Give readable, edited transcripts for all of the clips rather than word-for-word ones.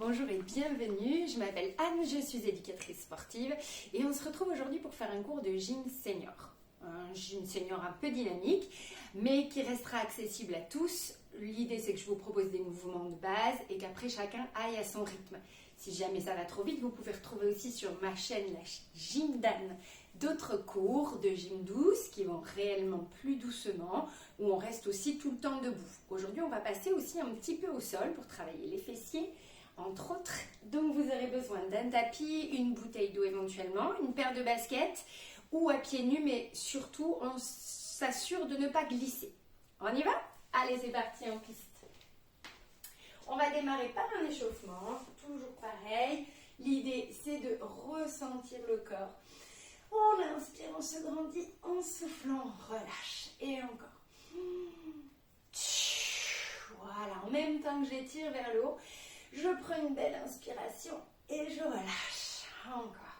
Bonjour et bienvenue, je m'appelle Anne, je suis éducatrice sportive et on se retrouve aujourd'hui pour faire un cours de gym senior. Un gym senior un peu dynamique mais qui restera accessible à tous. L'idée c'est que je vous propose des mouvements de base et qu'après chacun aille à son rythme. Si jamais ça va trop vite, vous pouvez retrouver aussi sur ma chaîne, la Gym d'Anne, d'autres cours de gym douce qui vont réellement plus doucement, où on reste aussi tout le temps debout. Aujourd'hui, on va passer aussi un petit peu au sol pour travailler les fessiers, entre autres. Donc, vous aurez besoin d'un tapis, une bouteille d'eau éventuellement, une paire de baskets ou à pieds nus, mais surtout, on s'assure de ne pas glisser. On y va? Allez, c'est parti en piste. On va démarrer par un échauffement, toujours pareil. L'idée, c'est de ressentir le corps. On inspire, on se grandit, en soufflant, on relâche. Et encore. Voilà, en même temps que j'étire vers le haut, je prends une belle inspiration et je relâche. Encore.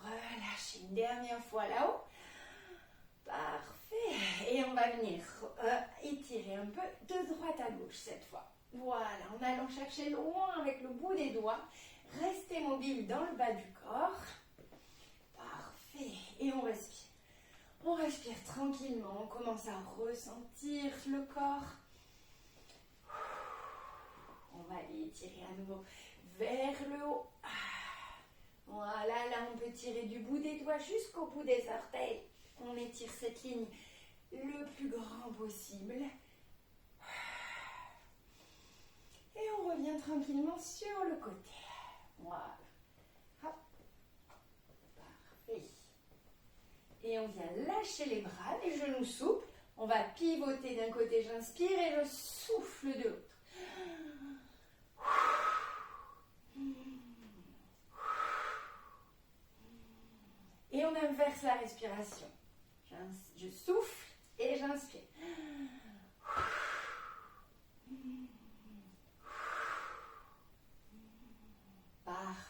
Relâche une dernière fois là-haut. Parfait. Et on va venir étirer un peu de droite à gauche cette fois. Voilà, en allant chercher loin avec le bout des doigts. Restez mobile dans le bas du corps. Parfait. Et on respire. On respire tranquillement. On commence à ressentir le corps. On va aller étirer à nouveau vers le haut. Voilà, là on peut tirer du bout des doigts jusqu'au bout des orteils. On étire cette ligne le plus grand possible. Et on revient tranquillement sur le côté. Voilà. Hop. Parfait. Et on vient lâcher les bras, les genoux souples. On va pivoter d'un côté, j'inspire et je souffle de l'autre. Et on inverse la respiration. Je souffle et j'inspire. Parfait.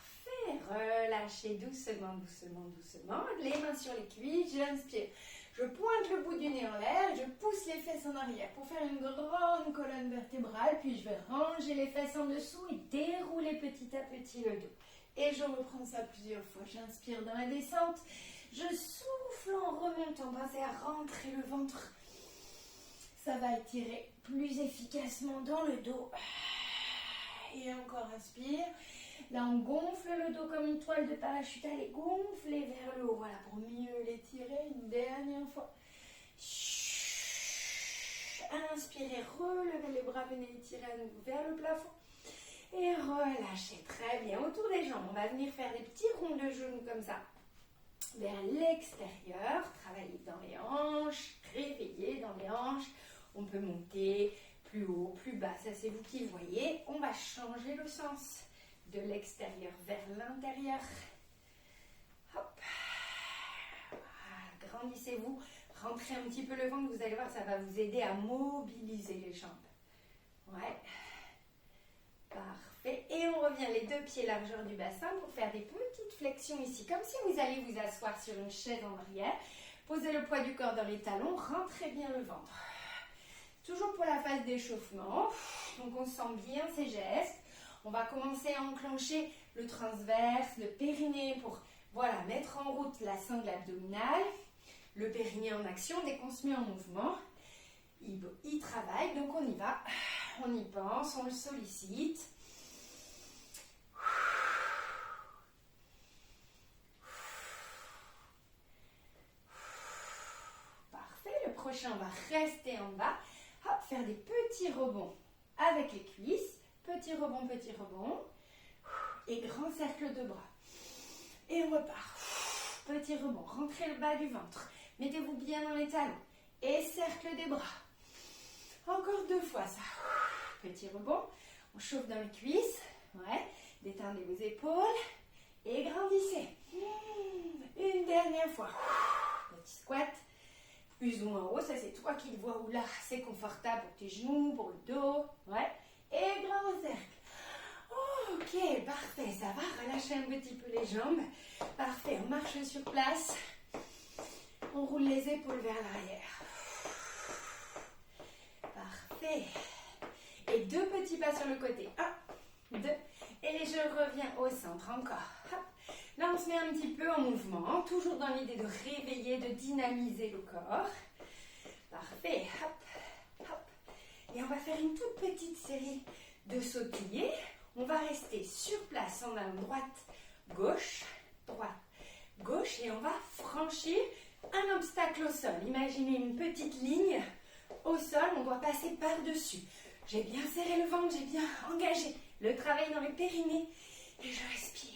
Relâchez doucement, doucement, doucement. Les mains sur les cuisses, j'inspire. Je pointe le bout du nez en l'air, je pousse les fesses en arrière pour faire une grande colonne vertébrale, puis je vais ranger les fesses en dessous et dérouler petit à petit le dos. Et je reprends ça plusieurs fois. J'inspire dans la descente, je souffle en remontant, pensez à rentrer le ventre. Ça va étirer plus efficacement dans le dos. Et encore inspire. Là, on gonfle le dos comme une toile de parachute. Allez, gonflez vers le haut. Voilà, pour mieux l'étirer une dernière fois. Inspirez, relevez les bras, venez étirer à nouveau vers le plafond. Et relâchez. Très bien. Autour des jambes, on va venir faire des petits ronds de genoux comme ça. Vers l'extérieur. Travailler dans les hanches. Réveiller dans les hanches. On peut monter plus haut, plus bas. Ça, c'est vous qui le voyez. On va changer le sens. De l'extérieur vers l'intérieur. Hop. Voilà, grandissez-vous. Rentrez un petit peu le ventre. Vous allez voir, ça va vous aider à mobiliser les jambes. Ouais. Parfait. Et on revient les deux pieds largeur du bassin pour faire des petites flexions ici. Comme si vous alliez vous asseoir sur une chaise en arrière. Posez le poids du corps dans les talons. Rentrez bien le ventre. Toujours pour la phase d'échauffement. Donc on sent bien ces gestes. On va commencer à enclencher le transverse, le périnée pour mettre en route la sangle abdominale. Le périnée en action, dès qu'on se met en mouvement, il travaille, donc on y va. On y pense, on le sollicite. Parfait, le prochain, on va rester en bas. Hop, faire des petits rebonds avec les cuisses. Petit rebond, et grand cercle de bras. Et on repart. Petit rebond, rentrez le bas du ventre. Mettez-vous bien dans les talons. Et cercle des bras. Encore 2 fois ça. Petit rebond, on chauffe dans les cuisses. Ouais. Détendez vos épaules. Et grandissez. Une dernière fois. Petit squat. Plus ou moins haut, ça c'est toi qui le vois ou là. C'est confortable pour tes genoux, pour le dos. Ouais. Et grand cercle. Ok, parfait. Ça va, relâchez un petit peu les jambes. Parfait, on marche sur place. On roule les épaules vers l'arrière. Parfait. Et 2 petits pas sur le côté. 1, 2. Et je reviens au centre encore. Hop. Là, on se met un petit peu en mouvement, toujours dans l'idée de réveiller, de dynamiser le corps. Parfait. Hop, hop. Et on va faire une toute petite série de sautillés. On va rester sur place en allant droite, gauche, droite, gauche. Et on va franchir un obstacle au sol. Imaginez une petite ligne au sol. On doit passer par-dessus. J'ai bien serré le ventre, j'ai bien engagé le travail dans le périnée. Et je respire.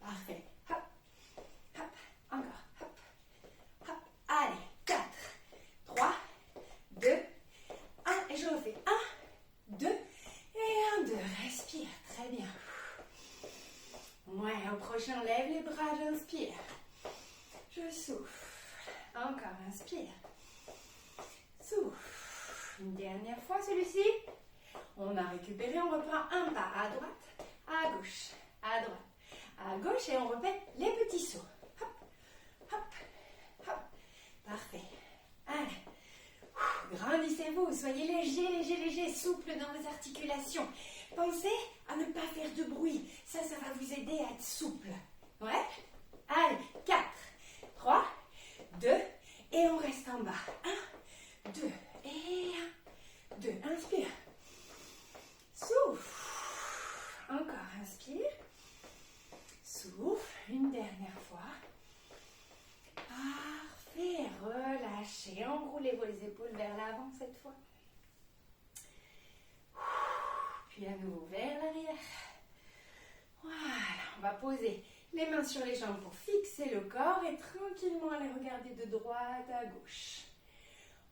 Parfait. Hop, hop, encore. Hop, hop. Allez, 4, 3, 2, 1. Et je refais 1, 2 et 1, 2. Respire. Très bien. Ouais, au prochain, lève les bras, j'inspire. Je souffle. Encore, inspire. Souffle. Une dernière fois, celui-ci. On a récupéré, on reprend un pas à droite, à gauche, à droite, à gauche et on répète les petits sauts. Hop, hop, hop. Parfait. Allez. Grandissez-vous, soyez léger, léger, léger, souple dans les articulations. Pensez à ne pas faire de bruit. Ça va vous aider à être souple. Ouais? Allez, 4, 3, 2 et on reste en bas. 1, 2 et 1, 2. Inspire. Souffle. Encore, inspire. Souffle. Une dernière fois. Parfait. Relâchez. Enroulez vos épaules vers l'avant cette fois. Puis à nouveau vers l'arrière. Voilà. On va poser les mains sur les jambes pour fixer le corps et tranquillement aller regarder de droite à gauche.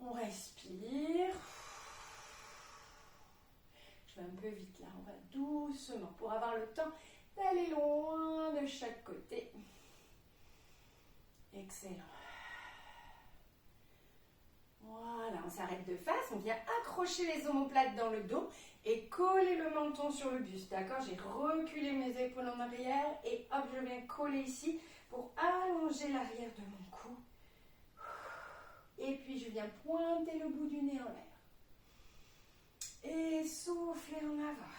On respire. Je vais un peu vite là, on va doucement pour avoir le temps d'aller loin de chaque côté. Excellent. Voilà, on s'arrête de face, on vient accrocher les omoplates dans le dos et coller le menton sur le buste, d'accord? J'ai reculé mes épaules en arrière et hop, je viens coller ici pour allonger l'arrière de mon cou. Et puis je viens pointer le bout du nez en l'air. Et souffler en avant.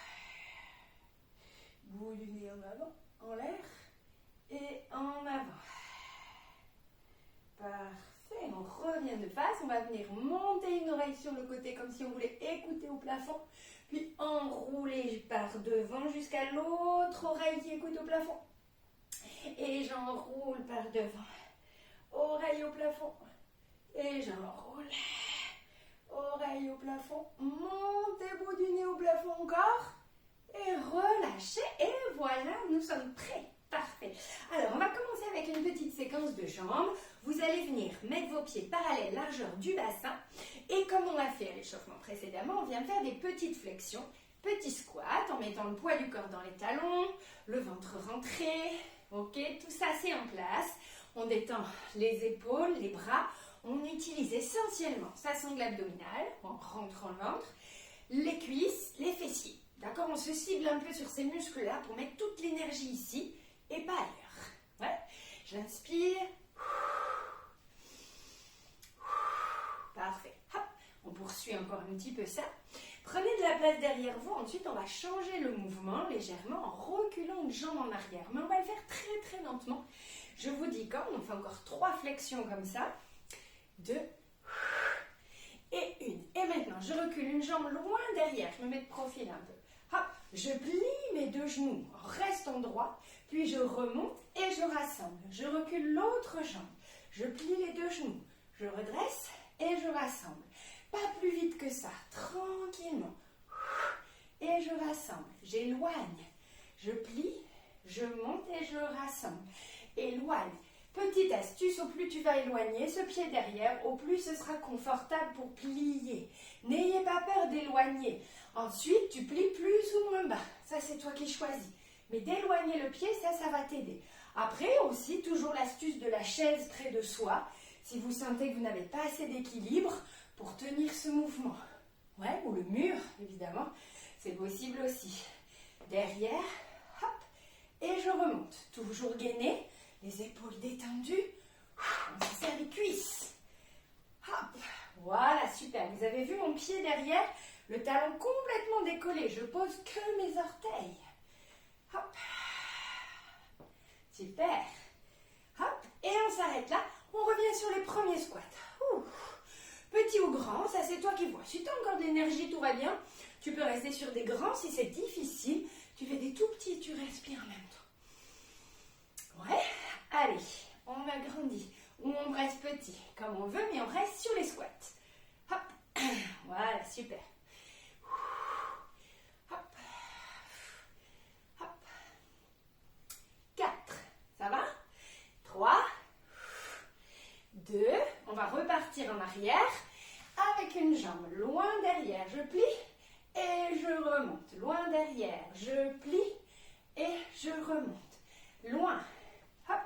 Bout du nez en avant, en l'air et en avant. Parfait, on revient de face. On va venir monter une oreille sur le côté comme si on voulait écouter au plafond. Puis enrouler par devant jusqu'à l'autre oreille qui écoute au plafond. Et j'enroule par devant. Oreille au plafond. Et j'enroule. Oreille au plafond, montez le bout du nez au plafond encore et relâchez et voilà, nous sommes prêts. Parfait. Alors, on va commencer avec une petite séquence de jambes. Vous allez venir mettre vos pieds parallèles largeur du bassin et comme on l'a fait à l'échauffement précédemment, on vient faire des petites flexions, petits squats en mettant le poids du corps dans les talons, le ventre rentré. Ok, tout ça c'est en place. On détend les épaules, les bras. On utilise essentiellement sa sangle abdominale, en rentrant le ventre, les cuisses, les fessiers. D'accord? On se cible un peu sur ces muscles-là pour mettre toute l'énergie ici et pas ailleurs. Ouais. J'inspire. Parfait. Hop. On poursuit encore un petit peu ça. Prenez de la place derrière vous. Ensuite, on va changer le mouvement légèrement en reculant une jambe en arrière. Mais on va le faire très très lentement. Je vous dis quand, on fait encore 3 flexions comme ça. 2 et 1. Et maintenant, je recule une jambe loin derrière. Je me mets de profil un peu. Hop, je plie mes 2 genoux en restant droit. Puis je remonte et je rassemble. Je recule l'autre jambe. Je plie les 2 genoux. Je redresse et je rassemble. Pas plus vite que ça. Tranquillement. Et je rassemble. J'éloigne. Je plie, je monte et je rassemble. Éloigne. Petite astuce, au plus tu vas éloigner ce pied derrière, au plus ce sera confortable pour plier. N'ayez pas peur d'éloigner. Ensuite, tu plies plus ou moins bas. Ça, c'est toi qui choisis. Mais d'éloigner le pied, ça va t'aider. Après, aussi, toujours l'astuce de la chaise près de soi. Si vous sentez que vous n'avez pas assez d'équilibre pour tenir ce mouvement. Ouais, ou le mur, évidemment. C'est possible aussi. Derrière, hop, et je remonte. Toujours gainé. Les épaules détendues, on se serre les cuisses. Hop, Voilà, super. Vous avez vu mon pied derrière, le talon complètement décollé. Je pose que mes orteils. Hop. Super. Hop. Et on s'arrête là. On revient sur les premiers squats. Ouh. Petit ou grand, ça c'est toi qui vois. Si tu as encore de l'énergie, tout va bien. Tu peux rester sur des grands. Si c'est difficile, tu fais des tout petits, tu respires en même temps. Ouais. Allez, on agrandit. Ou on reste petit, comme on veut, mais on reste sur les squats. Hop. Voilà, super. Hop. Hop. 4. Ça va? 3. 2. On va repartir en arrière avec une jambe loin derrière. Je plie et je remonte. Loin derrière. Je plie et je remonte. Loin. Hop.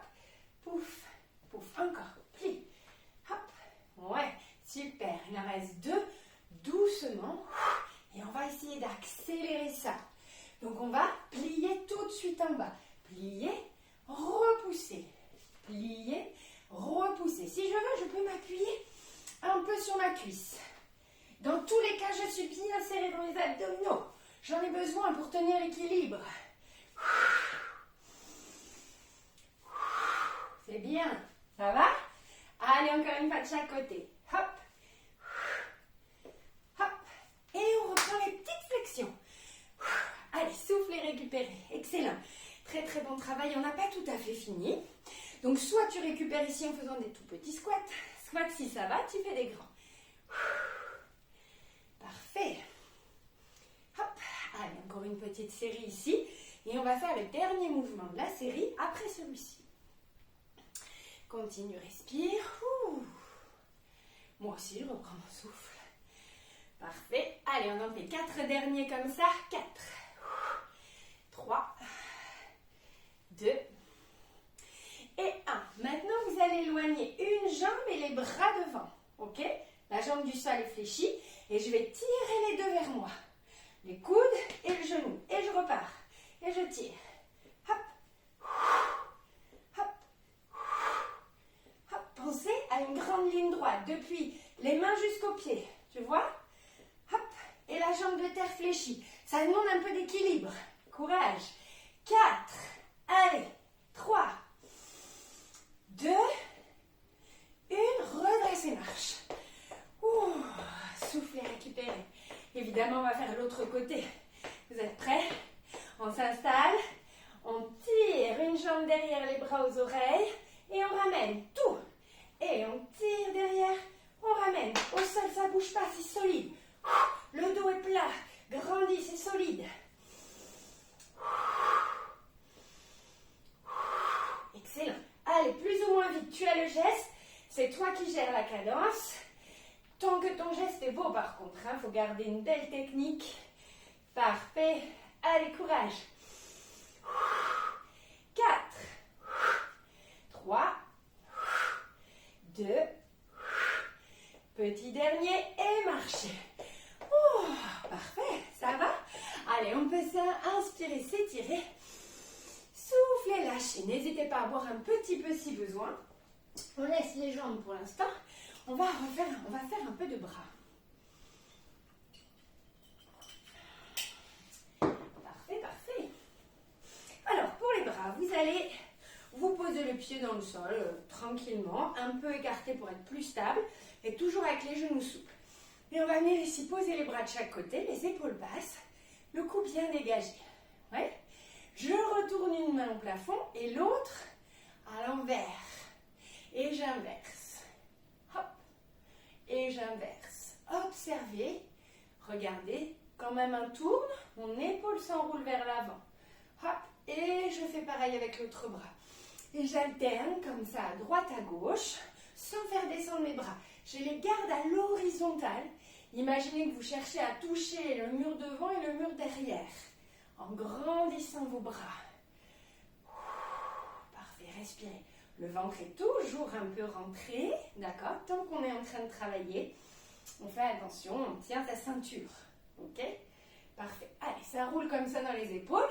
Pouf. Pouf. Encore. Plie. Hop. Ouais. Super. Il en reste 2. Doucement. Et on va essayer d'accélérer ça. Donc on va plier tout de suite en bas. Plier. Repousser. Plier. Repousser. Si je veux, je peux m'appuyer un peu sur ma cuisse. Dans tous les cas, je suis bien serrée dans les abdominaux. J'en ai besoin pour tenir l'équilibre. C'est bien. Ça va? Allez, encore une fois de chaque côté. Hop. Hop. Et on reprend les petites flexions. Allez, souffle et récupérez. Excellent. Très très bon travail. On n'a pas tout à fait fini. Donc, soit tu récupères ici en faisant des tout petits squats, soit si ça va, tu fais des grands. Parfait. Hop. Allez, encore une petite série ici. Et on va faire le dernier mouvement de la série après celui-ci. Continue, respire. Ouh. Moi aussi, je reprends mon souffle. Parfait. Allez, on en fait 4 derniers comme ça. 4. 3. 2. Et 1. Maintenant, vous allez éloigner une jambe et les bras devant. Ok? La jambe du sol est fléchie. Et je vais tirer les deux vers moi. Les coudes et le genou. Et je repars. Et je tire. Hop. Hop. Hop. Pensez à une grande ligne droite. Depuis les mains jusqu'aux pieds. Tu vois? Hop. Et la jambe de terre fléchie. Ça demande un peu d'équilibre. Courage. 4. Allez. 3. 2, 1, redressez marche. Ouh, soufflez, récupérez. Évidemment, on va faire l'autre côté. Vous êtes prêts? On s'installe, on tire une jambe derrière les bras aux oreilles et on ramène tout. Et on tire derrière, on ramène. Au sol, ça ne bouge pas, c'est solide. Le dos est plat, grandi, c'est solide. Excellent. Allez, plus ou moins vite, tu as le geste, c'est toi qui gères la cadence. Tant que ton geste est beau par contre, il faut garder une belle technique. Parfait. Allez, courage. 4, 3, 2, petit dernier et marchez. Oh, parfait, ça va? Allez, on peut inspirer, s'étirer. Soufflez, lâchez. N'hésitez pas à boire un petit peu si besoin. On laisse les jambes pour l'instant. On va faire un peu de bras. Parfait, parfait. Alors, pour les bras, vous allez vous poser le pied dans le sol, tranquillement, un peu écarté pour être plus stable, et toujours avec les genoux souples. Et on va venir ici poser les bras de chaque côté, les épaules basses, le cou bien dégagé. Ouais. Je retourne une main au plafond et l'autre à l'envers. Et j'inverse. Hop. Et j'inverse. Observez. Regardez. Quand ma main tourne, mon épaule s'enroule vers l'avant. Hop. Et je fais pareil avec l'autre bras. Et j'alterne comme ça à droite à gauche sans faire descendre mes bras. Je les garde à l'horizontale. Imaginez que vous cherchez à toucher le mur devant et le mur derrière. En grandissant vos bras. Parfait, respirez. Le ventre est toujours un peu rentré, d'accord? Tant qu'on est en train de travailler, on fait attention, on tient sa ceinture, ok? Parfait. Allez, ça roule comme ça dans les épaules.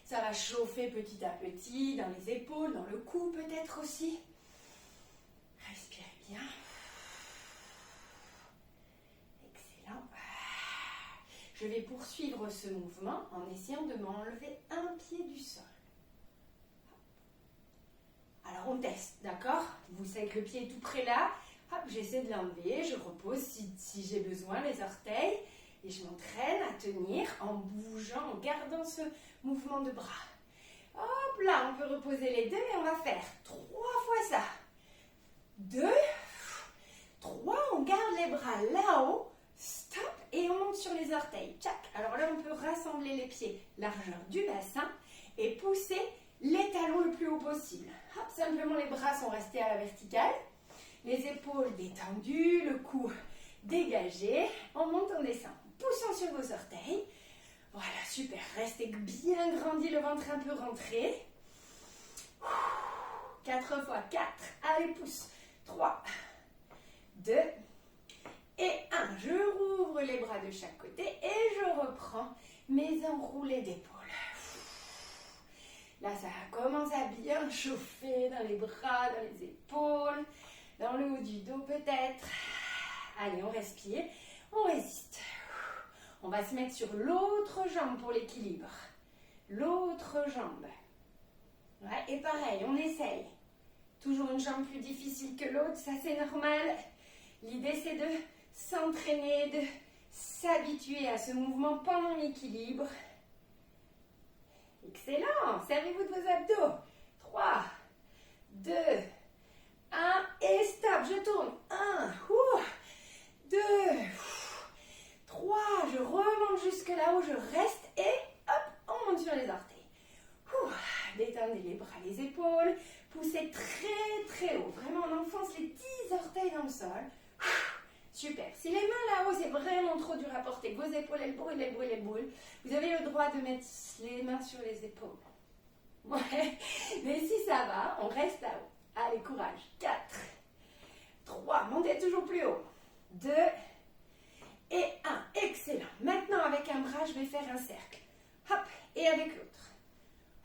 Ça va chauffer petit à petit dans les épaules, dans le cou peut-être aussi. Respirez bien. Je vais poursuivre ce mouvement en essayant de m'enlever un pied du sol. Alors on teste, d'accord? Vous savez que le pied est tout près là. Hop, j'essaie de l'enlever, je repose si j'ai besoin les orteils. Et je m'entraîne à tenir en bougeant, en gardant ce mouvement de bras. Hop là, on peut reposer les deux et on va faire 3 fois ça. 2, 3, on garde les bras là-haut. Stop, et on monte sur les orteils. Tchac. Alors là, on peut rassembler les pieds, largeur du bassin, et pousser les talons le plus haut possible. Hop, simplement, les bras sont restés à la verticale. Les épaules détendues, le cou dégagé. On monte, on descend. Poussons sur vos orteils. Voilà, super. Restez bien grandi, le ventre un peu rentré. 4 fois 4. Allez, pousse. 3, 2 et 1. Je rouvre les bras de chaque côté et je reprends mes enroulés d'épaule. Là, ça commence à bien chauffer dans les bras, dans les épaules, dans le haut du dos peut-être. Allez, on respire, on résiste. On va se mettre sur l'autre jambe pour l'équilibre. L'autre jambe. Ouais, et pareil, on essaye. Toujours une jambe plus difficile que l'autre, ça c'est normal. L'idée c'est de s'entraîner, de s'habituer à ce mouvement pendant l'équilibre. Excellent, servez-vous de vos abdos. 3, 2, 1 et stop, je tourne. 1, 2, 3, je remonte jusque là-haut, je reste et hop, on monte sur les orteils. Détendez les bras, les épaules, poussez très très haut. Vraiment, on enfonce les 10 orteils dans le sol. Super. Si les mains là-haut, c'est vraiment trop dur à porter, vos épaules, elles brûlent, elles brûlent, elles brûlent, vous avez le droit de mettre les mains sur les épaules. Ouais. Mais si ça va, on reste là-haut. Allez, courage. 4, 3, montez toujours plus haut. 2 et 1. Excellent. Maintenant, avec un bras, je vais faire un cercle. Hop, et avec l'autre.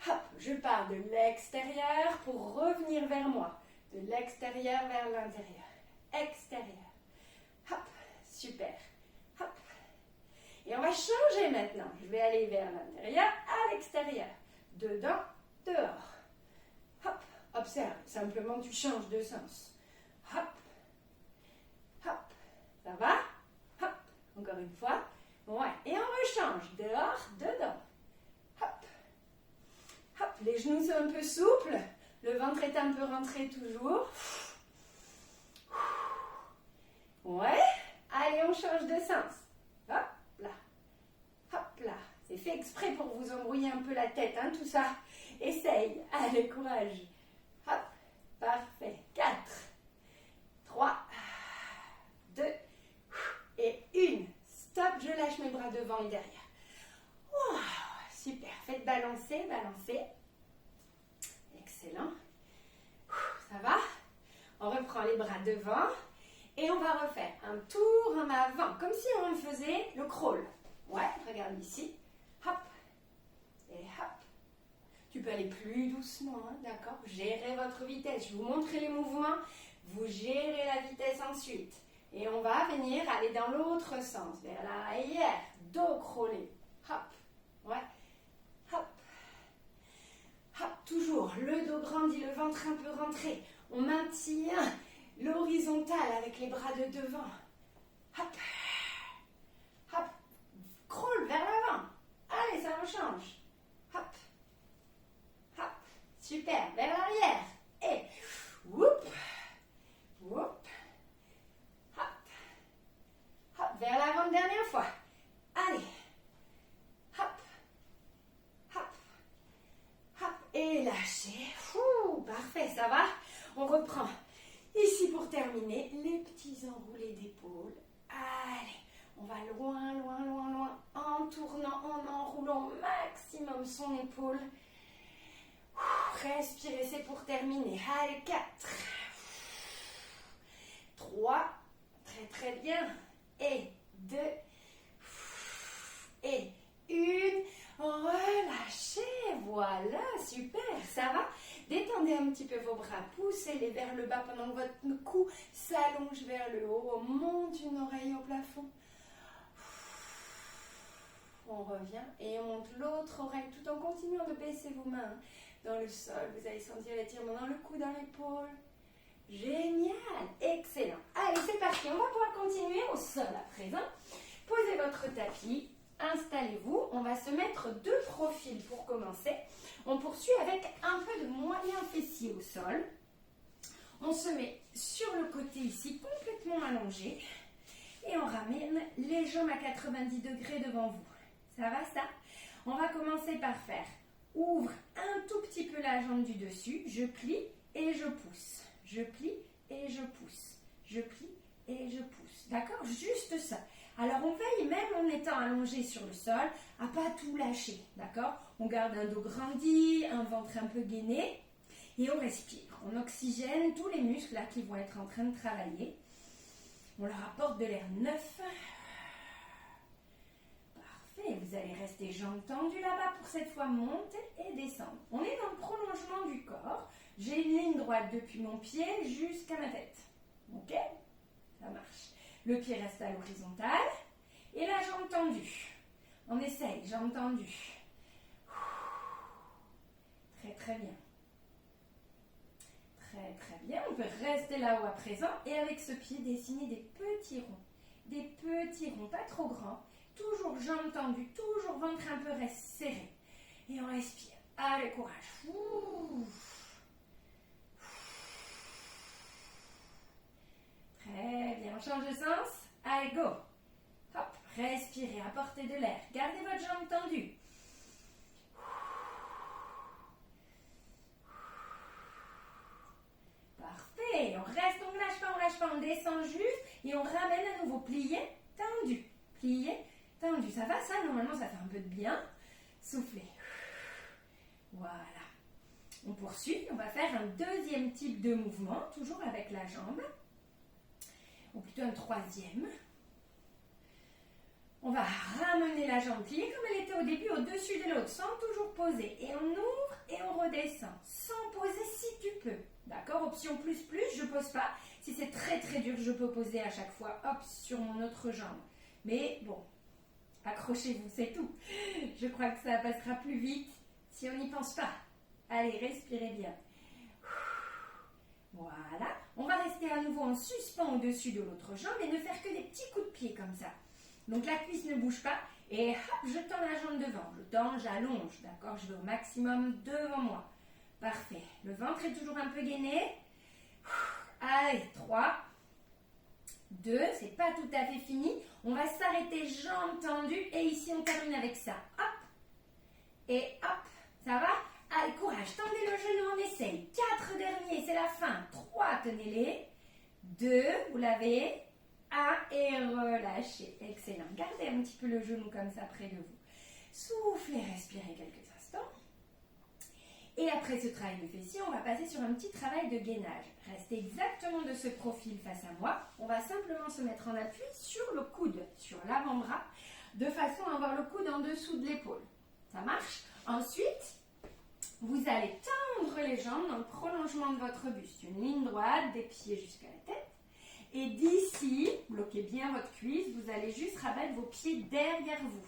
Hop, je pars de l'extérieur pour revenir vers moi. De l'extérieur vers l'intérieur. Extérieur. Hop, super. Hop. Et on va changer maintenant. Je vais aller vers l'intérieur, à l'extérieur. Dedans, dehors. Hop, observe. Simplement, tu changes de sens. Hop, hop. Ça va? Hop, encore une fois. Ouais, et on rechange. Dehors, dedans. Hop. Hop, les genoux sont un peu souples. Le ventre est un peu rentré toujours. Ouais. Allez, on change de sens. Hop là. Hop là. C'est fait exprès pour vous embrouiller un peu la tête, hein, tout ça. Essaye. Allez, courage. Hop. Parfait. 4, 3, 2 et 1. Stop, je lâche mes bras devant et derrière. Wow, super. Faites balancer, balancer. Excellent. Ça va? On reprend les bras devant. Et on va refaire un tour en avant, comme si on faisait le crawl. Ouais, regarde ici. Hop. Et hop. Tu peux aller plus doucement, hein, d'accord? Gérez votre vitesse. Je vous montre les mouvements. Vous gérez la vitesse ensuite. Et on va venir aller dans l'autre sens, vers l'arrière. Dos crawlé. Hop. Ouais. Hop. Hop. Toujours le dos grandi, le ventre un peu rentré. On maintient l'horizontale avec les bras de devant. Hop. Hop. Crawl vers l'avant. Allez, ça rechange. Hop. Hop. Super. Vers l'arrière. Et whoop. Whoop. Hop. Hop. Vers l'avant une dernière fois. Allez. Hop. Hop. Hop. Et lâchez. Parfait, ça va? On reprend. Ici, pour terminer, les petits enroulés d'épaule. Allez, on va loin, loin, loin, loin, en tournant, en enroulant au maximum son épaule. Respirez, c'est pour terminer. Allez, 4, 3, très très bien. Et 2, et 1. Relâchez, voilà, super, ça va? Détendez un petit peu vos bras, poussez-les vers le bas pendant que votre cou s'allonge vers le haut. On monte une oreille au plafond. On revient et on monte l'autre oreille tout en continuant de baisser vos mains dans le sol. Vous allez sentir l'étirement dans le cou, dans l'épaule. Génial, excellent. Allez, c'est parti. On va pouvoir continuer au sol à présent. Posez votre tapis, installez-vous. On va se mettre deux profils pour commencer. On poursuit avec un peu de moyen fessier au sol. On se met sur le côté ici, complètement allongé. Et on ramène les jambes à 90 degrés devant vous. Ça va ça? On va commencer par faire ouvre un tout petit peu la jambe du dessus. Je plie et je pousse. Je plie et je pousse. Je plie et je pousse. D'accord? Juste ça. Alors on veille, même en étant allongé sur le sol, à pas tout lâcher. D'accord? On garde un dos grandi, un ventre un peu gainé. Et on respire. On oxygène tous les muscles là qui vont être en train de travailler. On leur apporte de l'air neuf. Parfait. Vous allez rester jambes tendues là-bas pour cette fois monter et descendre. On est dans le prolongement du corps. J'ai une ligne droite depuis mon pied jusqu'à ma tête. Ok? Ça marche. Le pied reste à l'horizontale. Et la jambe tendue. On essaye. Jambe tendue. Très très bien. Très très bien, on peut rester là-haut à présent et avec ce pied dessiner des petits ronds, pas trop grands, toujours jambes tendues, toujours ventre un peu serré et on respire. Allez, courage. Très bien, on change de sens. Allez, go. Hop, respirez, apportez de l'air, gardez votre jambe tendue. Parfait, on reste, on ne lâche pas, on descend juste et on ramène à nouveau, plié, tendu, ça va ça? Normalement ça fait un peu de bien, soufflez, voilà, on poursuit, on va faire un deuxième type de mouvement, toujours avec la jambe, ou plutôt un troisième. On va ramener la jambe pliée comme elle était au début au-dessus de l'autre, sans toujours poser. Et on ouvre et on redescend, sans poser si tu peux. D'accord? Option plus, je ne pose pas. Si c'est très très dur, je peux poser à chaque fois, hop, sur mon autre jambe. Mais bon, accrochez-vous, c'est tout. Je crois que ça passera plus vite si on n'y pense pas. Allez, respirez bien. Voilà. On va rester à nouveau en suspens au-dessus de l'autre jambe et ne faire que des petits coups de pied comme ça. Donc la cuisse ne bouge pas et hop, je tends la jambe devant. Je tends, j'allonge, d'accord? Je vais au maximum devant moi. Parfait. Le ventre est toujours un peu gainé. Allez, 3, 2, c'est pas tout à fait fini. On va s'arrêter, jambes tendues et ici on termine avec ça. Hop et hop, ça va? Allez, courage, tendez le genou, on essaye. 4 derniers, c'est la fin. 3, tenez-les. 2, vous l'avez. 1 et relâchez. Excellent. Gardez un petit peu le genou comme ça près de vous. Soufflez, respirez quelques instants. Et après ce travail de fessier, on va passer sur un petit travail de gainage. Restez exactement de ce profil face à moi. On va simplement se mettre en appui sur le coude, sur l'avant-bras, de façon à avoir le coude en dessous de l'épaule. Ça marche? Ensuite, vous allez tendre les jambes dans le prolongement de votre buste. Une ligne droite, des pieds jusqu'à la tête. Et d'ici, bloquez bien votre cuisse, vous allez juste rabattre vos pieds derrière vous.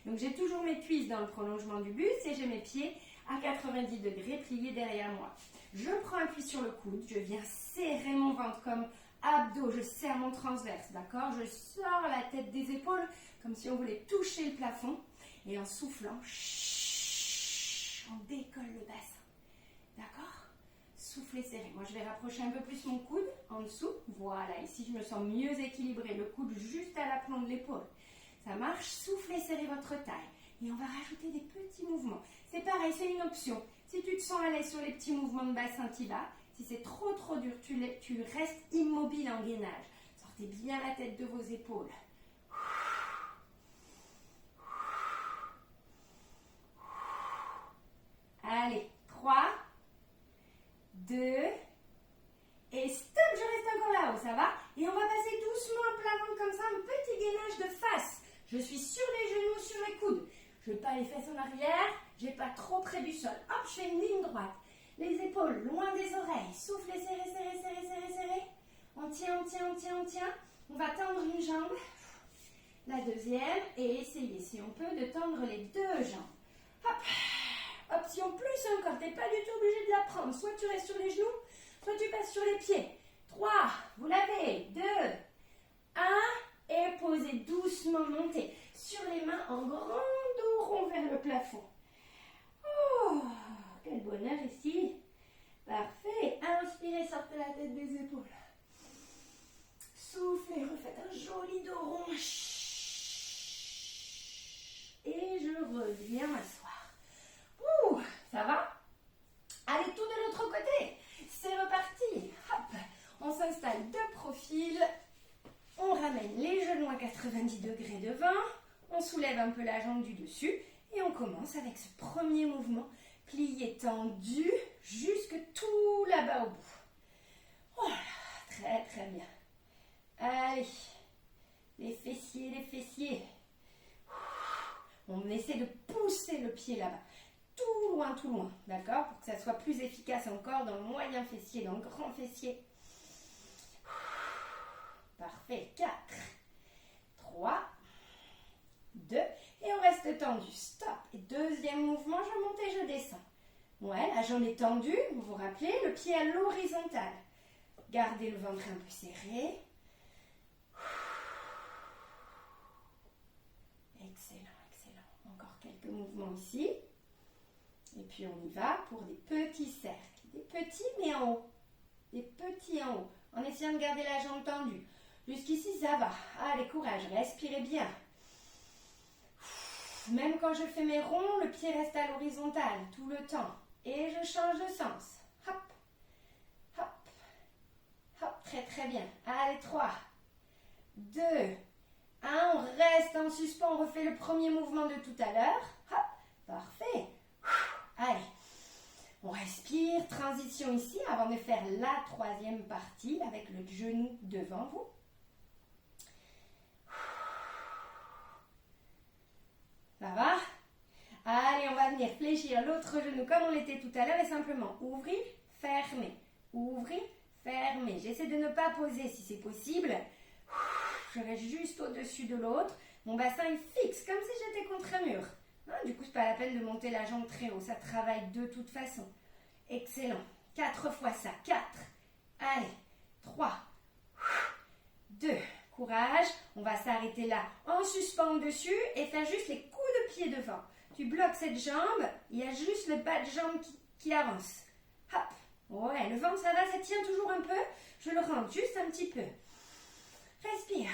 Donc j'ai toujours mes cuisses dans le prolongement du buste et j'ai mes pieds à 90 degrés pliés derrière moi. Je prends appui sur le coude, je viens serrer mon ventre comme abdos, je serre mon transverse, d'accord? Je sors la tête des épaules comme si on voulait toucher le plafond. Et en soufflant, on décolle le bassin, d'accord? Soufflez serré. Moi, je vais rapprocher un peu plus mon coude en dessous. Voilà, ici, je me sens mieux équilibrée. Le coude juste à l'aplomb de l'épaule. Ça marche. Soufflez serré votre taille. Et on va rajouter des petits mouvements. C'est pareil, c'est une option. Si tu te sens à l'aise sur les petits mouvements de bassin, t'y vas. Si c'est trop dur, tu restes immobile en gainage. Sortez bien la tête de vos épaules. Allez, 3, 2, et stop, je reste encore là-haut, ça va? Et on va passer doucement à plat ventre comme ça, un petit gainage de face. Je suis sur les genoux, sur les coudes. Je ne vais pas les fesses en arrière, je n'ai pas trop près du sol. Hop, je fais une ligne droite. Les épaules loin des oreilles. Soufflez, serrez. On tient. On va tendre une jambe. La deuxième. Et essayez, si on peut, de tendre les deux jambes. Hop. Option plus encore. Tu n'es pas du tout obligé de la prendre. Soit tu restes sur les genoux, soit tu passes sur les pieds. 3. Vous l'avez. 2. 1. Et posez doucement, montez sur les mains en grand dos rond vers le plafond. Oh, quel bonheur ici. Parfait. Inspirez, sortez la tête des épaules. Soufflez, refaites un joli dos rond. Et je reviens m'asseoir. Ouh, ça va? Allez, tout de l'autre côté. C'est reparti. Hop, on s'installe de profil. On ramène les genoux à 90 degrés devant. On soulève un peu la jambe du dessus. Et on commence avec ce premier mouvement. Plié tendu jusque tout là-bas au bout. Voilà, très très bien. Allez, les fessiers, les fessiers. On essaie de pousser le pied là-bas. Tout loin, d'accord? Pour que ça soit plus efficace encore dans le moyen fessier, dans le grand fessier. Parfait. 4, 3, 2, et on reste tendu. Stop. Et deuxième mouvement, je monte et je descends. Ouais, la jambe est tendue, vous vous rappelez, le pied à l'horizontale. Gardez le ventre un peu serré. Excellent, excellent. Encore quelques mouvements ici. Et puis on y va pour des petits cercles. Des petits mais en haut. Des petits en haut. En essayant de garder la jambe tendue. Jusqu'ici, ça va. Allez, courage, respirez bien. Même quand je fais mes ronds, le pied reste à l'horizontale tout le temps. Et je change de sens. Hop, hop, hop, très très bien. Allez, 3, 2, 1, on reste en suspens, on refait le premier mouvement de tout à l'heure. Hop, parfait. Allez, on respire, transition ici avant de faire la troisième partie avec le genou devant vous. Ça va? Allez, on va venir fléchir l'autre genou comme on l'était tout à l'heure et simplement ouvrir, fermer, ouvrir, fermer. J'essaie de ne pas poser si c'est possible. Je reste juste au-dessus de l'autre. Mon bassin est fixe, comme si j'étais contre un mur. Du coup, ce n'est pas la peine de monter la jambe très haut. Ça travaille de toute façon. Excellent. 4 fois ça. 4. Allez. 3. 2. Courage. On va s'arrêter là en suspens au-dessus et faire juste les coups de pied devant. Tu bloques cette jambe. Il y a juste le bas de jambe qui avance. Hop. Ouais, le ventre, ça va, ça tient toujours un peu. Je le rentre juste un petit peu. Respire.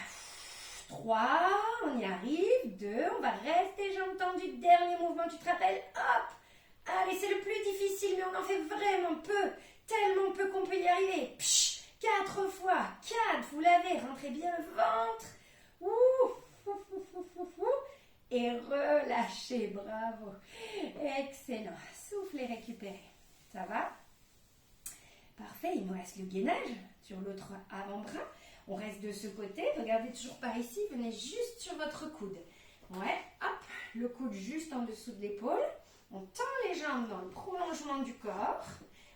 3, on y arrive. 2, on va rester jambes tendues. Dernier mouvement, tu te rappelles. Hop. Allez, c'est le plus difficile, mais on en fait vraiment peu. Tellement peu qu'on peut y arriver. 4 fois. 4, vous l'avez. Rentrez bien le ventre. Et relâchez. Bravo. Excellent. Soufflez, récupérez. Ça va? Parfait. Il nous reste le gainage sur l'autre avant-bras. On reste de ce côté, regardez toujours par ici, venez juste sur votre coude. Ouais, hop, le coude juste en dessous de l'épaule. On tend les jambes dans le prolongement du corps.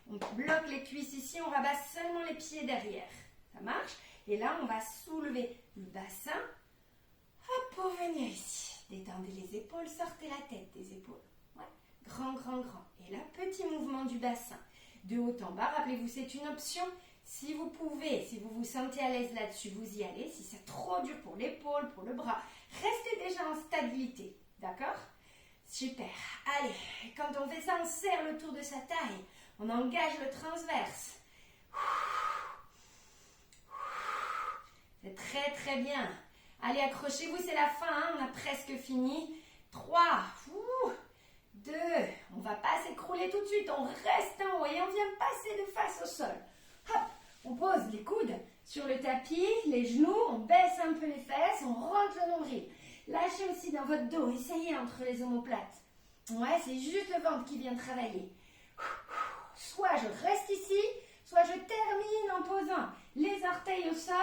On bloque les cuisses ici, on rabat seulement les pieds derrière. Ça marche? Et là, on va soulever le bassin. Hop, pour venir ici. Détendez les épaules, sortez la tête des épaules. Ouais, grand, grand, grand. Et là, petit mouvement du bassin. De haut en bas, rappelez-vous, c'est une option. Si vous pouvez, si vous vous sentez à l'aise là-dessus, vous y allez. Si c'est trop dur pour l'épaule, pour le bras, restez déjà en stabilité. D'accord? Super. Allez, quand on fait ça, on serre le tour de sa taille. On engage le transverse. C'est très très bien. Allez, accrochez-vous, c'est la fin. Hein, on a presque fini. 3, 2, on ne va pas s'écrouler tout de suite. On reste en haut et on vient passer de face au sol. Hop, on pose les coudes sur le tapis, les genoux, on baisse un peu les fesses, on rentre le nombril. Lâchez aussi dans votre dos, essayez entre les omoplates. Ouais, c'est juste le ventre qui vient travailler. Soit je reste ici, soit je termine en posant les orteils au sol.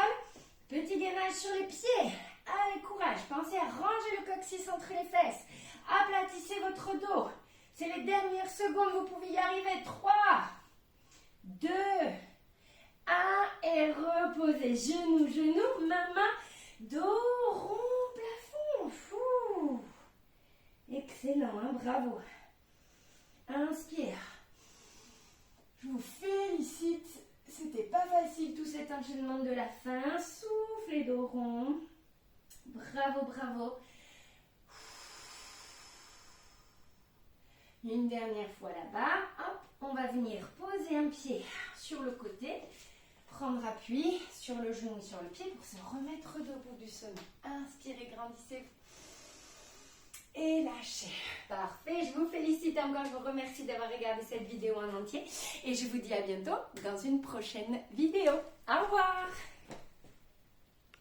Petit gainage sur les pieds. Allez, courage, pensez à ranger le coccyx entre les fesses. Aplatissez votre dos. C'est les dernières secondes, vous pouvez y arriver. 3, 2, 1 et reposez. Genoux, genoux, main, main, dos rond, plafond. bravo. Inspire. Je vous félicite. C'était pas facile tout cet enchaînement de la fin. Souffle les dos ronds. Bravo, bravo. Une dernière fois là-bas. Hop, on va venir poser un pied sur le côté. Prendre appui sur le genou et sur le pied pour se remettre debout du sommet. Inspirez, grandissez. Et lâchez. Parfait, je vous félicite encore, je vous remercie d'avoir regardé cette vidéo en entier et je vous dis à bientôt dans une prochaine vidéo. Au revoir!